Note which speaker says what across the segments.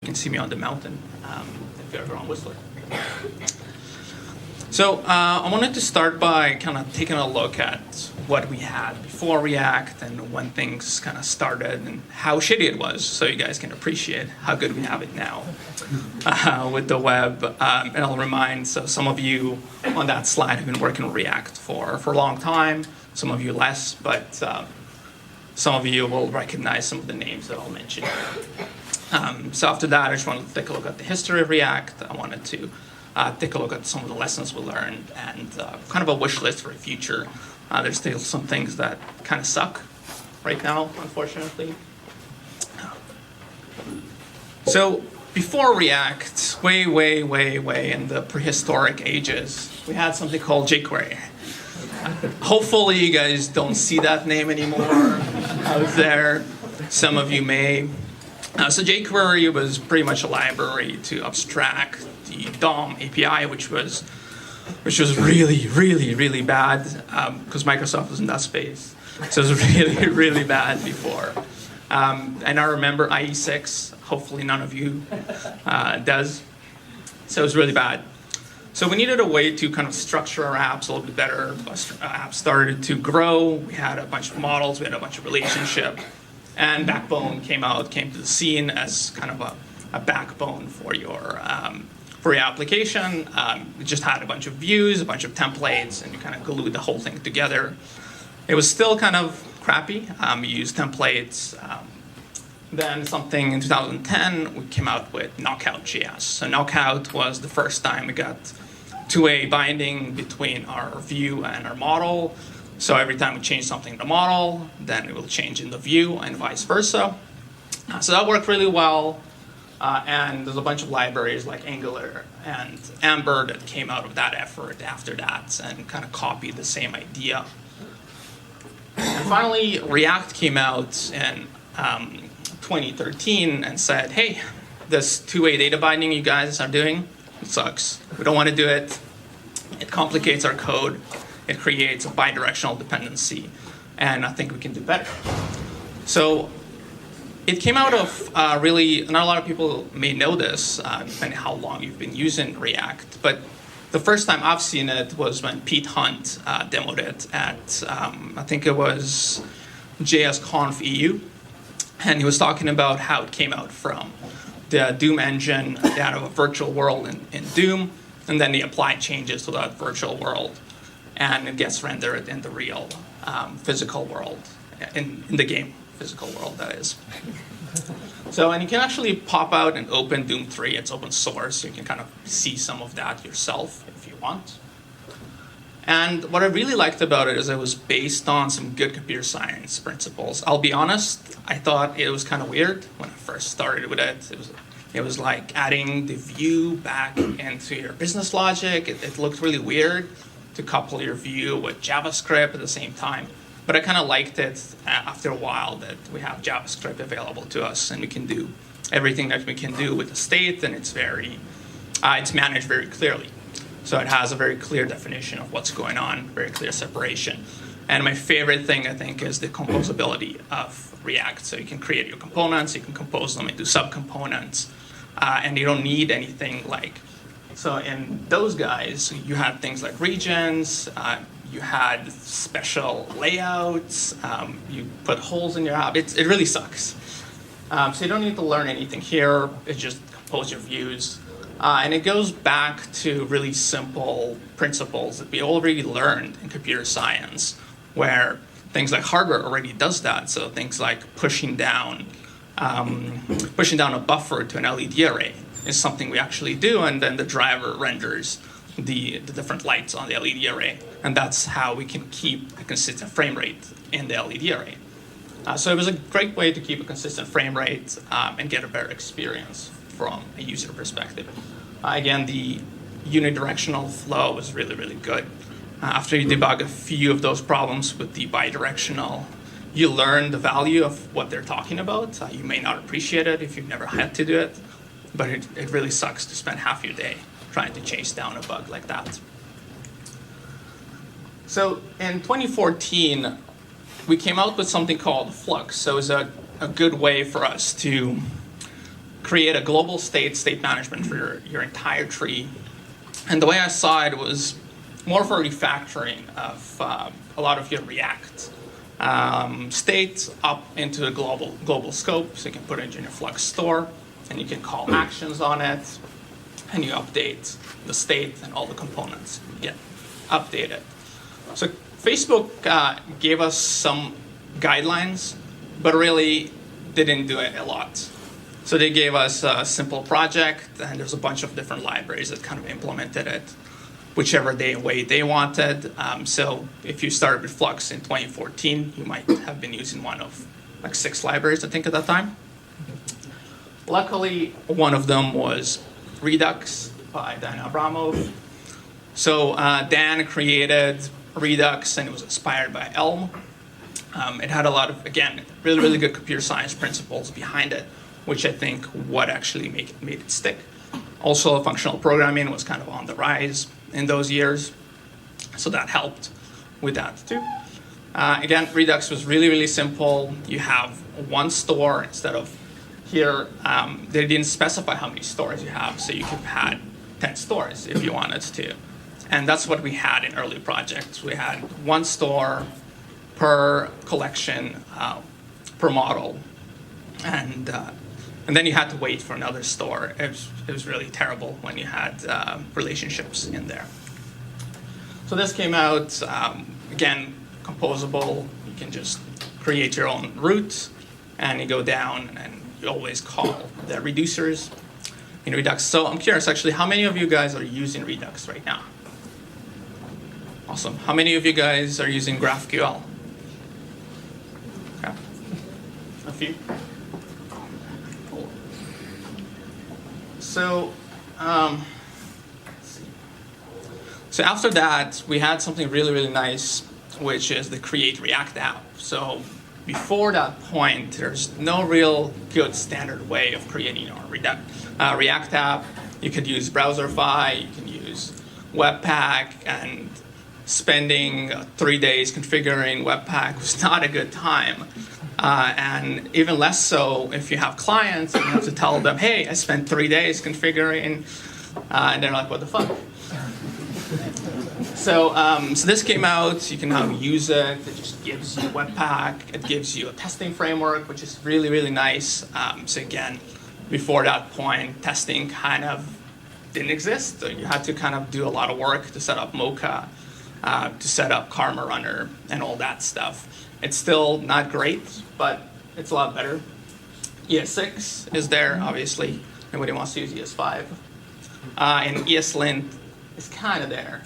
Speaker 1: You can see me on the mountain if you're ever on Whistler. So I wanted to start by kind of taking a look at what we had before React and when things kind of started and how shitty it was, so you guys can appreciate how good we have it now with the web. And I'll remind, so some of you on that slide have been working with React for a long time, some of you less, but some of you will recognize some of the names that I'll mention. So after that, I just wanted to take a look at the history of React. I wanted to take a look at some of the lessons we learned and kind of a wish list for the future. There's still some things that kind of suck right now, unfortunately. So before React, way in the prehistoric ages, we had something called jQuery. Hopefully you guys don't see that name anymore out there. Some of you may. So jQuery was pretty much a library to abstract the DOM API, which was really bad because Microsoft was in that space. So it was really bad before. And I remember IE6. Hopefully none of you does. So it was really bad. So we needed a way to kind of structure our apps a little bit better. Apps started to grow. We had a bunch of models. We had a bunch of relationships. And Backbone came to the scene as kind of a backbone for your application. It just had a bunch of views, a bunch of templates, and you kind of glued the whole thing together. It was still kind of crappy. You used templates. Then something in 2010, we came out with Knockout.js. So Knockout was the first time we got two-way binding between our view and our model. So every time we change something in the model, then it will change in the view and vice versa. So that worked really well. And there's a bunch of libraries like Angular and Amber that came out of that effort after that and kind of copied the same idea. And finally, React came out in 2013 and said, hey, this two-way data binding you guys are doing, it sucks. We don't want to do it. It complicates our code. It creates a bidirectional dependency, and I think we can do better. So it came out of really, not a lot of people may know this, depending on how long you've been using React, but the first time I've seen it was when Pete Hunt demoed it at, I think it was JSConf EU, and he was talking about how it came out from the Doom engine. They had a virtual world in Doom, and then they applied changes to that virtual world. And it gets rendered in the real physical world, in the game physical world, that is. So, and you can actually pop out and open Doom 3. It's open source, so you can kind of see some of that yourself if you want. And what I really liked about it is it was based on some good computer science principles. I'll be honest, I thought it was kind of weird when I first started with it. It was like adding the view back into your business logic. It looked really weird to couple your view with JavaScript at the same time. But I kind of liked it after a while that we have JavaScript available to us and we can do everything that we can do with the state, and it's managed very clearly. So it has a very clear definition of what's going on, very clear separation. And my favorite thing, I think, is the composability of React. So you can create your components, you can compose them into subcomponents, and you don't need anything like. So in those guys, you had things like regions, you had special layouts, you put holes in your app. It really sucks. So you don't need to learn anything here. It's just compose your views. And it goes back to really simple principles that we already learned in computer science, where things like hardware already does that. So things like pushing down a buffer to an LED array is something we actually do, and then the driver renders the different lights on the LED array. And that's how we can keep a consistent frame rate in the LED array. So it was a great way to keep a consistent frame rate and get a better experience from a user perspective. Again, the unidirectional flow was really good. After you debug a few of those problems with the bidirectional, you learn the value of what they're talking about. You may not appreciate it if you've never had to do it, but it really sucks to spend half your day trying to chase down a bug like that. So in 2014, we came out with something called Flux. So it was a good way for us to create a global state management for your entire tree. And the way I saw it was more of a refactoring of a lot of your React state up into a global scope. So you can put it in your Flux store, and you can call actions on it, and you update the state, and all the components get updated. So Facebook gave us some guidelines, but really didn't do it a lot. So they gave us a simple project, and there's a bunch of different libraries that kind of implemented it whichever way they wanted. So if you started with Flux in 2014, you might have been using one of like 6 libraries, I think, at that time. Luckily, one of them was Redux by Dan Abramov. So Dan created Redux, and it was inspired by Elm. It had a lot of, again, really good computer science principles behind it, which I think what actually made it stick. Also, functional programming was kind of on the rise in those years, so that helped with that too. Again, Redux was really simple. You have one store instead of here. They didn't specify how many stores you have, so you could have had 10 stores if you wanted to. And that's what we had in early projects. We had one store per collection, per model, and then you had to wait for another store. It was really terrible when you had relationships in there. So this came out, again, composable. You can just create your own route, and you go down, and you always call the reducers in Redux. So I'm curious, actually, how many of you guys are using Redux right now? Awesome. How many of you guys are using GraphQL? Okay. A few. Cool. So, let's see. So after that, we had something really nice, which is the Create React app. So before that point, there's no real good standard way of creating your React app. You could use Browserify, you can use Webpack, and spending 3 days configuring Webpack was not a good time. And even less so if you have clients and you have to tell them, hey, I spent 3 days configuring, and they're like, what the fuck? So this came out, you can now use it. It just gives you Webpack. It gives you a testing framework, which is really nice. So again, before that point, testing kind of didn't exist. So you had to kind of do a lot of work to set up Mocha, to set up Karma Runner, and all that stuff. It's still not great, but it's a lot better. ES6 is there, obviously. Nobody wants to use ES5. And ESLint is kind of there.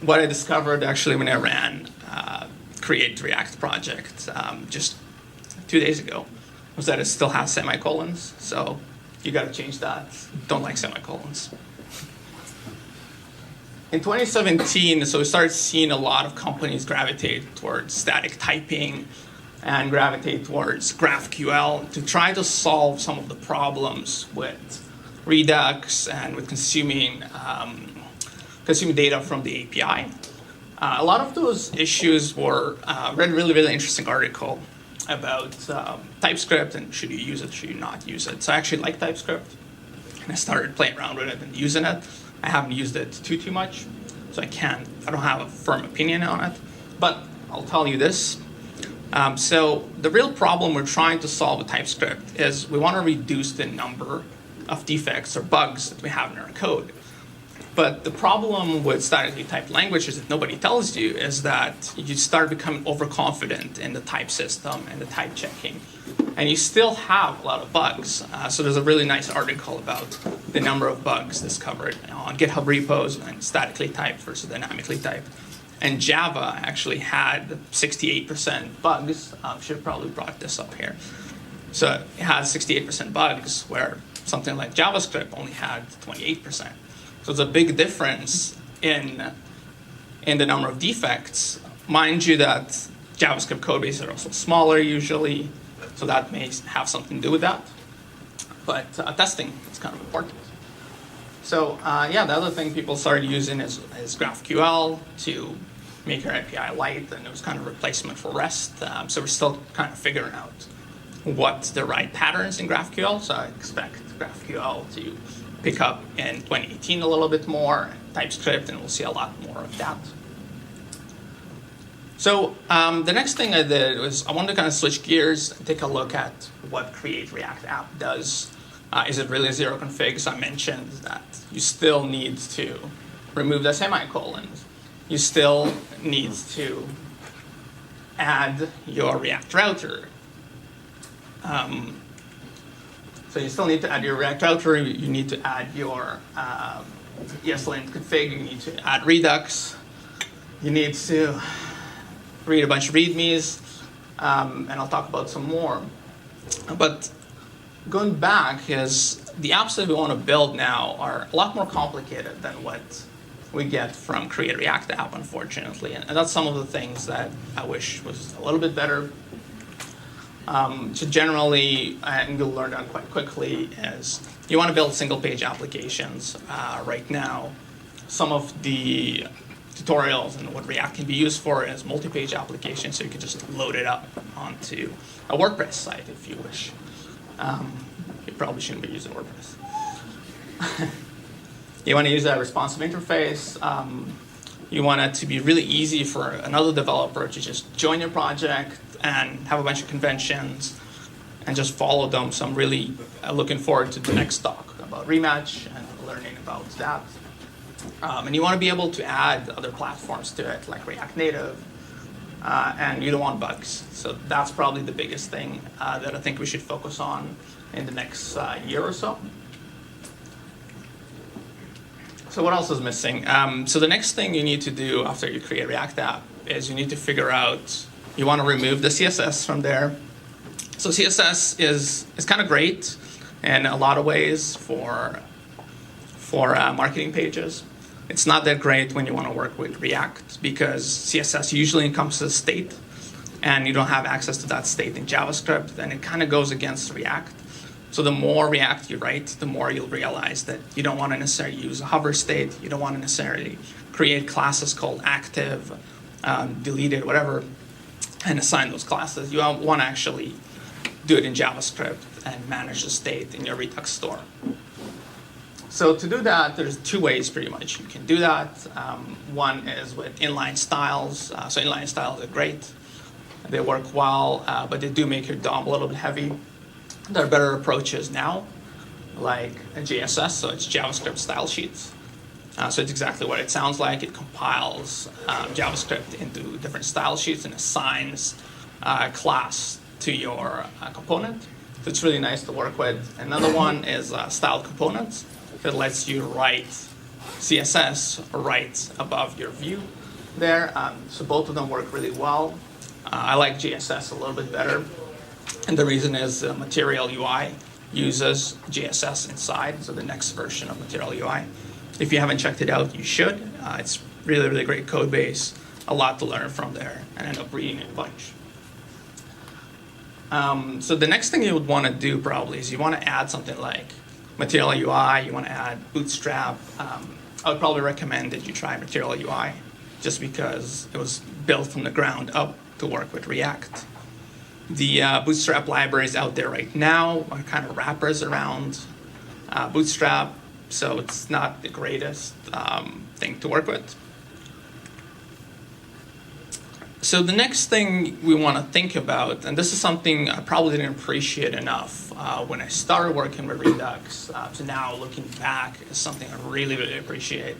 Speaker 1: What I discovered actually when I ran Create React project just 2 days ago was that it still has semicolons. So you got to change that. Don't like semicolons. In 2017, so we started seeing a lot of companies gravitate towards static typing and gravitate towards GraphQL to try to solve some of the problems with Redux and with consuming data from the API. A lot of those issues were read a really interesting article about TypeScript and should you use it, should you not use it. So I actually like TypeScript, and I started playing around with it and using it. I haven't used it too much, so I don't have a firm opinion on it, but I'll tell you this. So the real problem we're trying to solve with TypeScript is we want to reduce the number of defects or bugs that we have in our code. But the problem with statically typed languages that nobody tells you is that you start becoming overconfident in the type system and the type checking. And you still have a lot of bugs. So there's a really nice article about the number of bugs discovered on GitHub repos and statically typed versus dynamically typed. And Java actually had 68% bugs. Should have probably brought this up here. So it had 68% bugs, where something like JavaScript only had 28%. So there's a big difference in the number of defects. Mind you that JavaScript code bases are also smaller usually, so that may have something to do with that. But testing is kind of important. So the other thing people started using is GraphQL to make our API light, and it was kind of a replacement for REST. So we're still kind of figuring out what the right patterns in GraphQL. So I expect GraphQL to pick up in 2018 a little bit more, TypeScript, and we'll see a lot more of that. So the next thing I did was I wanted to kind of switch gears and take a look at what Create React App does. Is it really zero config? So I mentioned that you still need to remove the semicolons. You still need to add your React router. So you still need to add your React router. You need to add your ESLint config. You need to add Redux. You need to read a bunch of readmes, and I'll talk about some more. But going back is the apps that we want to build now are a lot more complicated than what we get from Create React App, unfortunately. And that's some of the things that I wish was a little bit better. So generally, and you'll learn that quite quickly, is you want to build single-page applications. Right now, some of the tutorials and what React can be used for is multi-page applications, so you can just load it up onto a WordPress site if you wish. You probably shouldn't be using WordPress. You want to use a responsive interface. You want it to be really easy for another developer to just join your project and have a bunch of conventions and just follow them. So I'm really looking forward to the next talk about Rematch and learning about that. And you want to be able to add other platforms to it, like React Native, and you don't want bugs. So that's probably the biggest thing that I think we should focus on in the next year or so. So what else is missing? So the next thing you need to do after you create React app is you need to figure out, you want to remove the CSS from there. So CSS is kind of great in a lot of ways for marketing pages. It's not that great when you want to work with React because CSS usually encompasses state and you don't have access to that state in JavaScript, and it kind of goes against React. So the more React you write, the more you'll realize that you don't want to necessarily use a hover state, you don't want to necessarily create classes called active, deleted, whatever, and assign those classes. You want to actually do it in JavaScript and manage the state in your Redux store. So to do that, there's two ways pretty much you can do that. One is with inline styles. So inline styles are great. They work well, but they do make your DOM a little bit heavy. There are better approaches now, like JSS, so it's JavaScript style sheets. So it's exactly what it sounds like. It compiles JavaScript into different style sheets and assigns a class to your component. So it's really nice to work with. Another one is styled components that lets you write CSS right above your view there. So both of them work really well. I like JSS a little bit better. And the reason is Material UI uses JSS inside, so the next version of Material UI. If you haven't checked it out, you should. It's really, really great code base, a lot to learn from there, and end up reading it a bunch. So the next thing you would want to do probably is you want to add something like Material UI, you want to add Bootstrap. I would probably recommend that you try Material UI just because it was built from the ground up to work with React. The Bootstrap libraries out there right now are kind of wrappers around Bootstrap, so it's not the greatest thing to work with. So the next thing we want to think about, and this is something I probably didn't appreciate enough when I started working with Redux, to now looking back is something I really, really appreciate,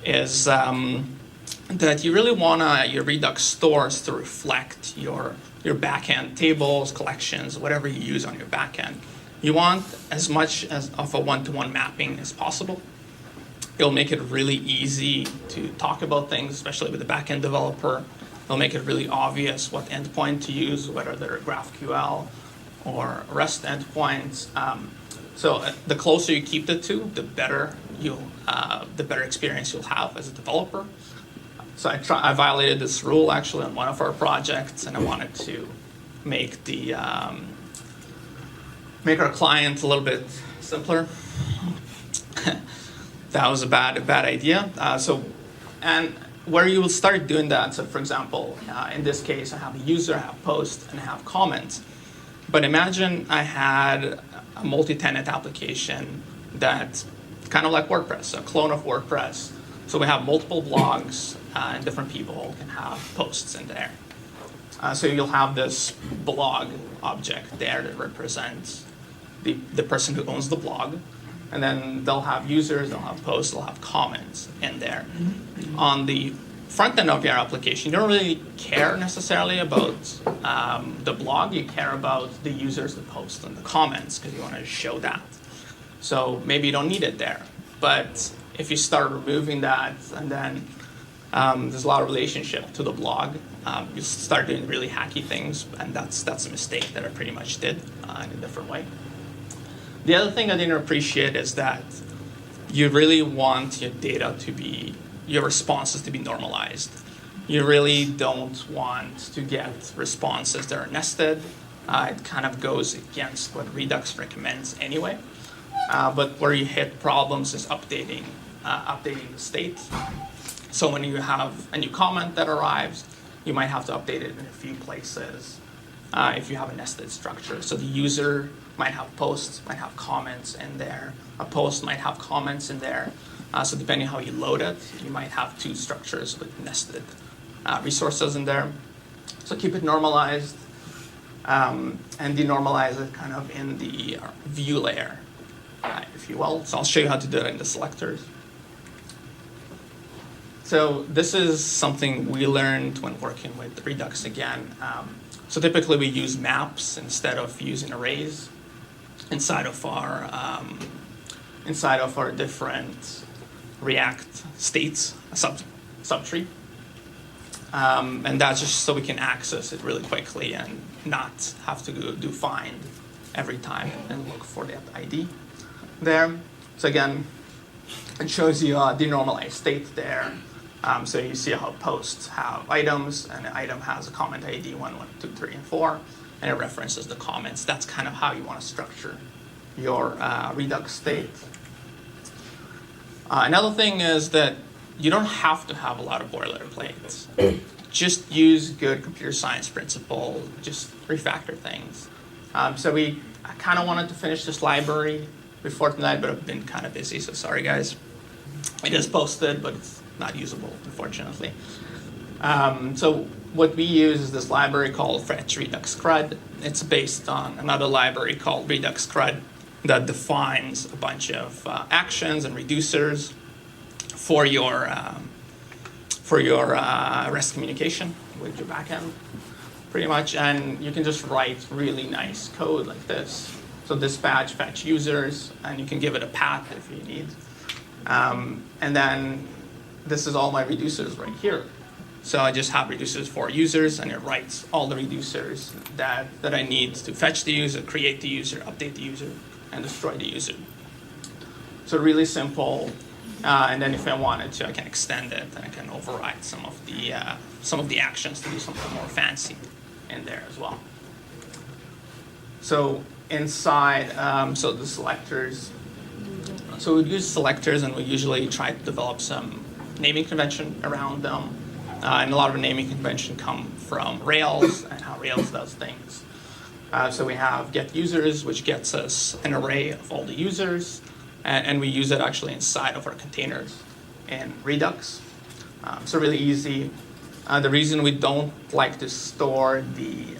Speaker 1: is that you really want your Redux stores to reflect your backend tables, collections, whatever you use on your backend. You want as much of a one-to-one mapping as possible. It'll make it really easy to talk about things, especially with a backend developer. It'll make it really obvious what endpoint to use, whether they're GraphQL or REST endpoints. So the closer you keep the two, the better experience you'll have as a developer. So I violated this rule actually on one of our projects, and I wanted to make make our client a little bit simpler. That was a bad idea. And where you will start doing that, so for example, in this case, I have a user, I have post, and I have comments. But imagine I had a multi-tenant application that's kind of like WordPress, a clone of WordPress. So we have multiple blogs, and different people can have posts in there. So you'll have this blog object there that represents the person who owns the blog. And then they'll have users, they'll have posts, they'll have comments in there. On the front end of your application, you don't really care necessarily about the blog. You care about the users, the posts, and the comments because you want to show that. So maybe you don't need it there. But if you start removing that, and then there's a lot of relationship to the blog, you start doing really hacky things, and that's a mistake that I pretty much did in a different way. The other thing I didn't appreciate is that you really want your data to be, your responses to be normalized. You really don't want to get responses that are nested. It kind of goes against what Redux recommends anyway. But where you hit problems is updating the state. So when you have a new comment that arrives, you might have to update it in a few places if you have a nested structure. So the user might have posts, might have comments in there. A post might have comments in there. So depending how you load it, you might have two structures with nested resources in there. So keep it normalized and denormalize it kind of in the view layer, if you will. So I'll show you how to do it in the selectors. So this is something we learned when working with Redux again. So typically we use maps instead of using arrays inside of our different React states, a subtree. And that's just so we can access it really quickly and not have to do find every time and look for that ID there. So again, it shows you a denormalized state there. So you see how posts have items, and the item has a comment ID 1, 1, 2, 3, and 4, and it references the comments. That's kind of how you want to structure your Redux state. Another thing is that you don't have to have a lot of boilerplates. Just use good computer science principle, just refactor things. So I kind of wanted to finish this library before tonight, but I've been kind of busy, so sorry guys. It is posted, but it's not usable, unfortunately. So what we use is this library called Fetch Redux CRUD. It's based on another library called Redux CRUD that defines a bunch of actions and reducers for your REST communication with your backend, pretty much. And you can just write really nice code like this. So dispatch, fetch users, and you can give it a path if you need. And then this is all my reducers right here. So I just have reducers for users, and it writes all the reducers that I need to fetch the user, create the user, update the user, and destroy the user. So really simple. And then if I wanted to, I can extend it, and I can override some of the actions to do something more fancy in there as well. So inside, so the selectors. So we use selectors, and we usually try to develop some naming convention around them. And a lot of the naming convention come from Rails and how Rails does things. So we have get users, which gets us an array of all the users. And we use it actually inside of our containers in Redux. So really easy. The reason we don't like to store the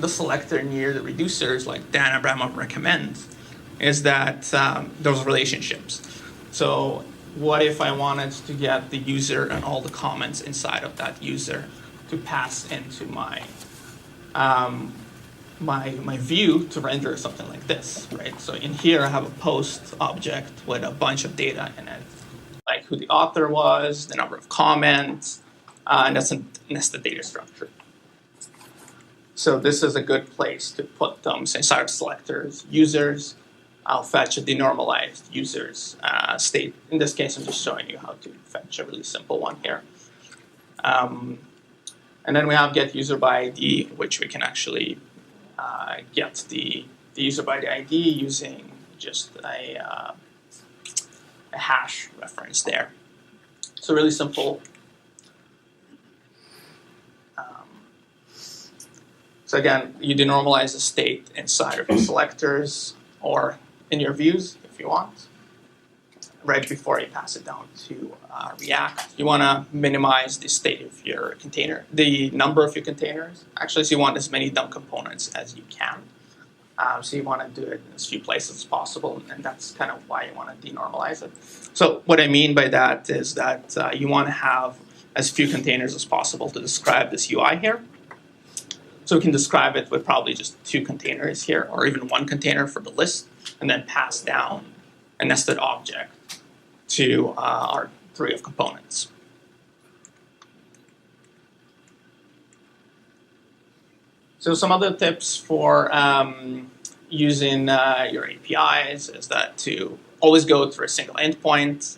Speaker 1: selector near the reducers, like Dan Abramov recommends, is that those relationships. So what if I wanted to get the user and all the comments inside of that user to pass into my my view to render something like this, right? So in here I have a post object with a bunch of data in it, like who the author was, the number of comments, and that's a nested data structure. So this is a good place to put them inside of selectors, users. I'll fetch a denormalized users state. In this case, I'm just showing you how to fetch a really simple one here. And then we have get user by ID, which we can actually get the user by the ID using just a hash reference there. So really simple. So again, you denormalize the state inside of your selectors or in your views if you want, right before you pass it down to React. You want to minimize the state of your container, the number of your containers. Actually, so you want as many dumb components as you can. So you want to do it in as few places as possible, and that's kind of why you want to denormalize it. So what I mean by that is that you want to have as few containers as possible to describe this UI here. So we can describe it with probably just 2 containers here, or even 1 container for the list, and then pass down a nested object to our tree of components. So some other tips for using your APIs is that to always go through a single endpoint,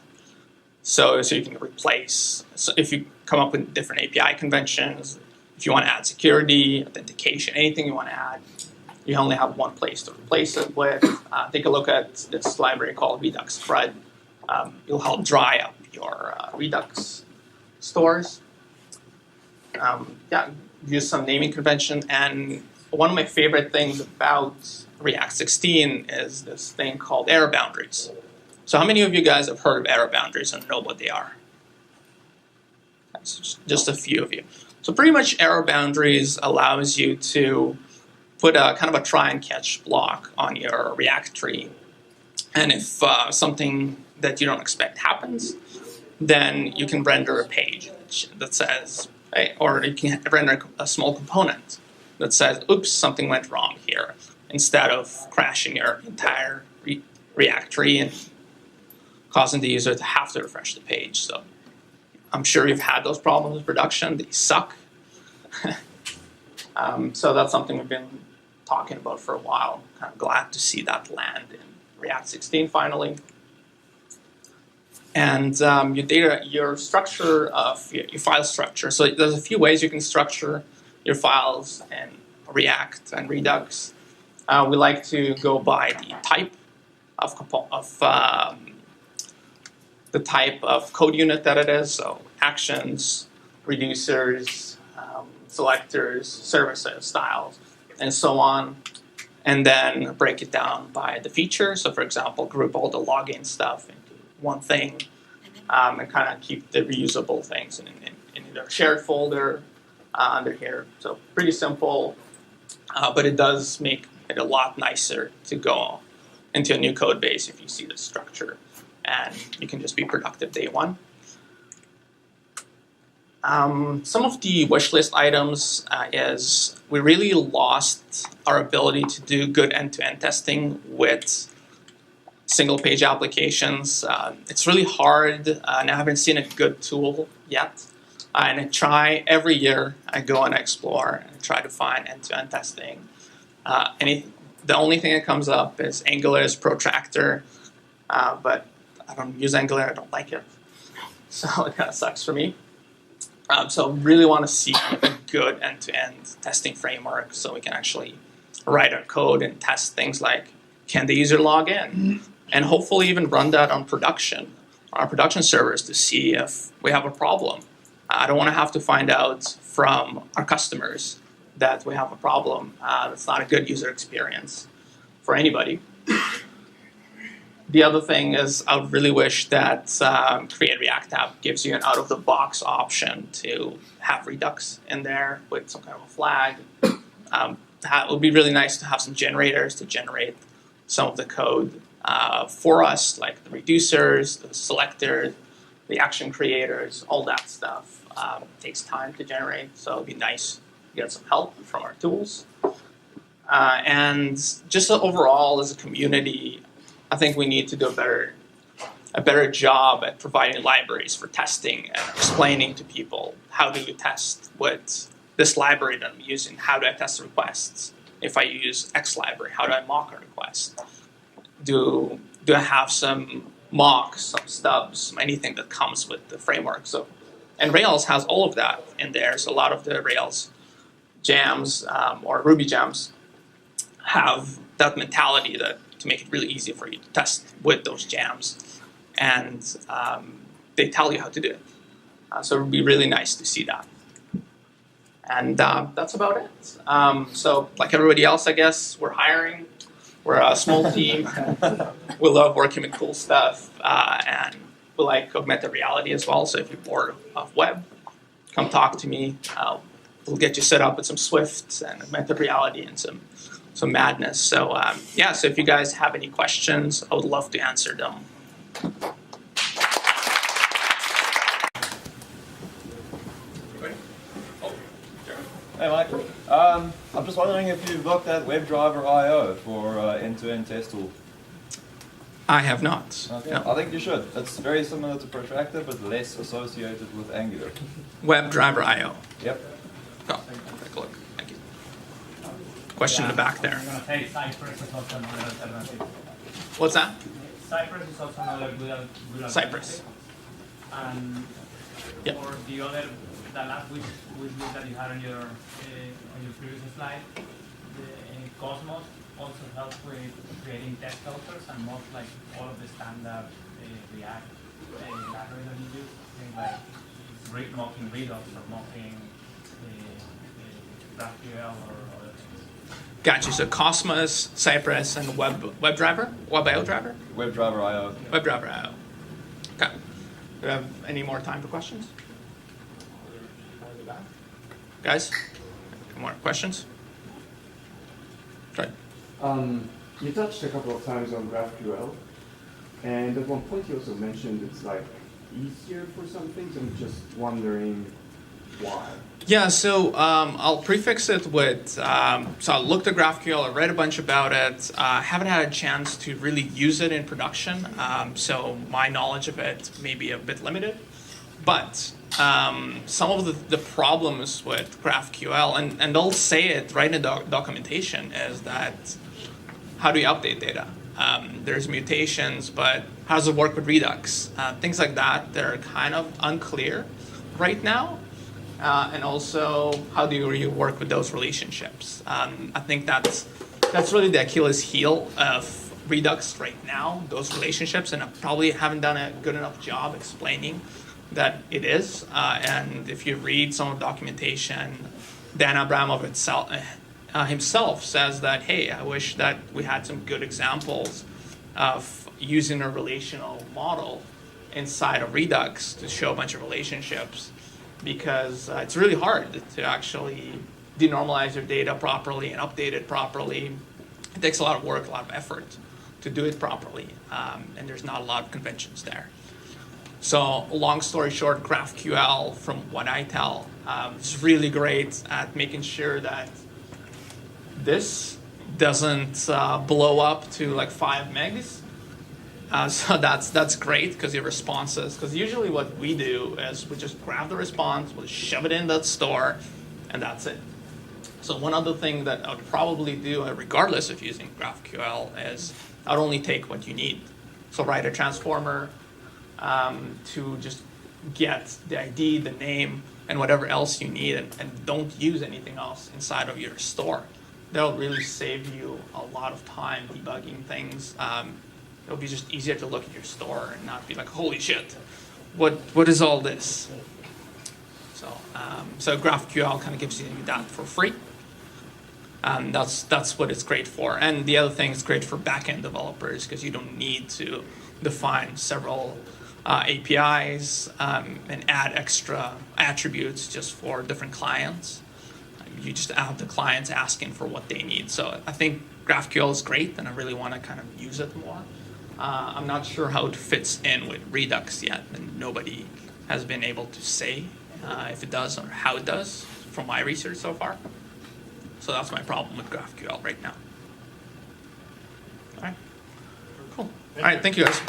Speaker 1: so you can replace. So if you come up with different API conventions, if you want to add security, authentication, anything you want to add, you only have one place to replace it with. Take a look at this library called Redux Thread. It'll help dry up your Redux stores. Use some naming convention. And one of my favorite things about React 16 is this thing called error boundaries. So how many of you guys have heard of error boundaries and know what they are? That's just a few of you. So pretty much error boundaries allows you to put a kind of a try and catch block on your React tree. And if something that you don't expect happens, then you can render a page that says, hey, or you can render a small component that says, oops, something went wrong here, instead of crashing your entire React tree and causing the user to have to refresh the page. So I'm sure you've had those problems with production. They suck. So that's something we've been talking about for a while. Kind of glad to see that land in React 16 finally. And your structure of your file structure. So there's a few ways you can structure your files in React and Redux. We like to go by the type of code unit that it is. So actions, reducers, selectors, services, styles, and so on. And then break it down by the feature. So for example, group all the login stuff into one thing, and kind of keep the reusable things in either a shared folder under here. So pretty simple, but it does make it a lot nicer to go into a new code base if you see the structure, and you can just be productive day one. Some of the wish list items is we really lost our ability to do good end-to-end testing with single page applications. It's really hard, and I haven't seen a good tool yet. And I try every year, I go and explore and try to find end-to-end testing. The only thing that comes up is Angular's Protractor, but I don't use Angular, I don't like it. So it kind of sucks for me. So really want to see a good end-to-end testing framework so we can actually write our code and test things like, can the user log in? And hopefully even run that on production, on our production servers, to see if we have a problem. I don't want to have to find out from our customers that we have a problem. That's not a good user experience for anybody. The other thing is I would really wish that Create React app gives you an out-of-the-box option to have Redux in there with some kind of a flag. It would be really nice to have some generators to generate some of the code for us, like the reducers, the selectors, the action creators, all that stuff. Takes time to generate, so it'd be nice to get some help from our tools. And just overall as a community, I think we need to do a better job at providing libraries for testing and explaining to people how do you test with this library that I'm using, how do I test requests? If I use X library, how do I mock a request? Do I have some mocks, some stubs, anything that comes with the framework? So, and Rails has all of that in there. So a lot of the Rails jams or Ruby jams have that mentality to make it really easy for you to test with those jams. And they tell you how to do it. So it would be really nice to see that. And that's about it. So like everybody else, I guess, we're hiring. We're a small team. We love working with cool stuff. And we like augmented reality as well. So if you're bored of web, come talk to me. We'll get you set up with some Swift and augmented reality and some madness. So yeah, so if you guys have any questions, I would love to answer them.
Speaker 2: Hey Mike, I'm just wondering if you've looked at WebDriver.io for end-to-end test tool.
Speaker 1: I have not.
Speaker 2: Okay.
Speaker 1: No.
Speaker 2: I think you should. It's very similar to Protractor, but less associated with Angular.
Speaker 1: WebDriver.io.
Speaker 2: Yep.
Speaker 1: Oh, take a look. Thank you. Question in the back there.
Speaker 3: I'm going to say Cypress is also another alternative.
Speaker 1: What's that?
Speaker 3: Cypress is also another good alternative.
Speaker 1: Cypress.
Speaker 3: And
Speaker 1: Yep.
Speaker 3: for the other, the last wish list that you had on your previous slide, the Cosmos also helps with creating test filters and most like all of the standard React libraries that you use, things like mocking Redux or mocking GraphQL or other things.
Speaker 1: Gotcha. So Cosmos, Cypress, and WebDriver? WebIO driver?
Speaker 2: WebDriver.io.
Speaker 1: WebDriver.io. Okay. Do we have any more time for questions? Guys? Any more questions? Right.
Speaker 4: You touched a couple of times on GraphQL, and at one point you also mentioned it's like easier for some things. I'm just wondering why.
Speaker 1: Yeah, so I'll prefix it with, so I looked at GraphQL, I read a bunch about it, haven't had a chance to really use it in production, so my knowledge of it may be a bit limited, but some of the problems with GraphQL, and they'll say it right in the documentation, is that how do you update data? There's mutations, but how does it work with Redux? Things like that, they're kind of unclear right now. And also, how do you work with those relationships? I think that's really the Achilles heel of Redux right now, those relationships, and I probably haven't done a good enough job explaining that it is. And if you read some of the documentation, Dan Abramov himself says that, hey, I wish that we had some good examples of using a relational model inside of Redux to show a bunch of relationships, because it's really hard to actually denormalize your data properly and update it properly. It takes a lot of work, a lot of effort to do it properly, and there's not a lot of conventions there. So long story short, GraphQL, from what I tell, is really great at making sure that this doesn't blow up to like 5 megs. So that's great, because your responses, because usually what we do is we just grab the response, we'll shove it in that store, and that's it. So one other thing that I would probably do, regardless of using GraphQL, is I'd only take what you need. So write a transformer to just get the ID, the name, and whatever else you need, and don't use anything else inside of your store. That'll really save you a lot of time debugging things. It'll be just easier to look at your store and not be like, holy shit, what is all this? So GraphQL kind of gives you that for free. That's what it's great for. And the other thing, it's great for backend developers, because you don't need to define several APIs and add extra attributes just for different clients. You just have the clients asking for what they need. So I think GraphQL is great, and I really want to kind of use it more. I'm not sure how it fits in with Redux yet, and nobody has been able to say if it does or how it does from my research so far. So that's my problem with GraphQL right now. All right, cool. All right, thank you guys.